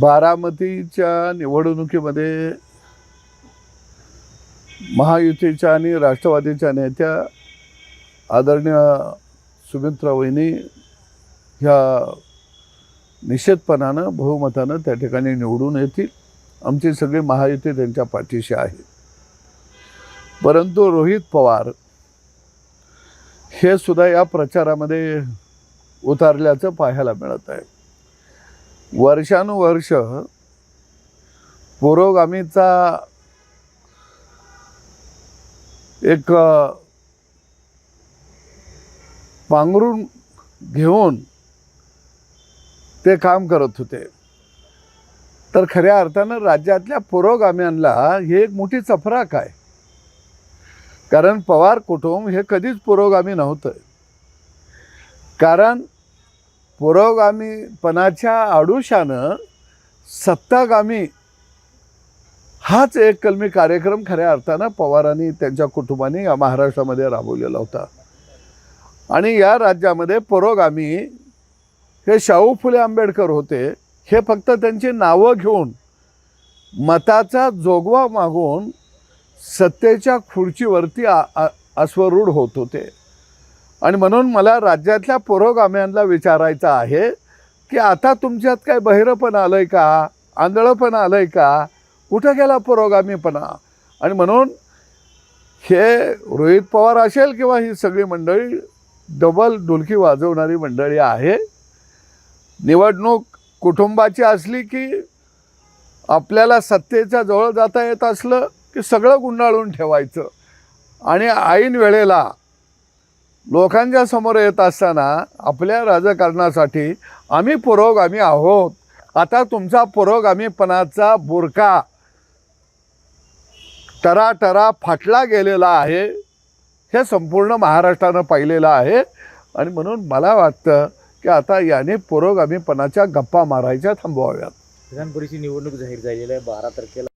बारामतीच्या निवडणुकीमध्ये महायुतीच्या आणि राष्ट्रवादीच्या नेत्या आदरणीय सुमित्रा वहिनी ह्या निश्चितपणानं बहुमतानं त्या ठिकाणी निवडून येतील. आमची सगळी महायुती त्यांच्या पाठीशी आहे. परंतु रोहित पवार हे सुद्धा या प्रचारामध्ये उतरल्याचं पाहायला मिळत आहे. वर्षानुवर्ष पुरोगामीचा एक पांघरून घेऊन ते काम करत होते. तर खऱ्या अर्थानं राज्यातल्या पुरोगाम्यांना हे एक मोठी चपराक आहे. कारण पवार कुटुंब हे कधीच पुरोगामी नव्हतं. कारण पुरोगामीपणाच्या आडुशानं सत्तागामी हाच एक कलमी कार्यक्रम खऱ्या अर्थानं पवारांनी त्यांच्या कुटुंबाने या महाराष्ट्रामध्ये राबवलेला होता. आणि या राज्यामध्ये पुरोगामी हे शाहू फुले आंबेडकर होते. हे फक्त त्यांची नावं घेऊन मताचा जोगवा मागून सत्तेच्या खुर्चीवरती अश्वरूढ होत होते. आणि म्हणून मला राज्यातल्या पुरोगाम्यांना विचारायचं आहे की आता तुमच्यात काय बहिरपण आलंय का, आंधळपण आलंय का, कुठं गेला पुरोगामीपणा? आणि म्हणून हे रोहित पवार असेल किंवा ही सगळी मंडळी डबल ढोलकी वाजवणारी मंडळी आहे. निवडणूक कुटुंबाची असली की आपल्याला सत्तेच्या जवळ जाता येत असलं की सगळं गुंडाळून ठेवायचं आणि ऐन वेळेला लोकांच्या समोर येत असताना आपल्या राजकारणासाठी आम्ही पुरोगामी आहोत, आता तुमचा पुरोगामीपणाचा बुरका टराटरा फाटला गेलेला आहे, हे संपूर्ण महाराष्ट्रानं पाहिलेलं आहे. आणि म्हणून मला वाटतं की आता याने पुरोगामीपणाच्या गप्पा मारायच्या थांबवाव्यात. विधान परिषद निवडणूक जाहीर झालेली आहे 12 तारखेला.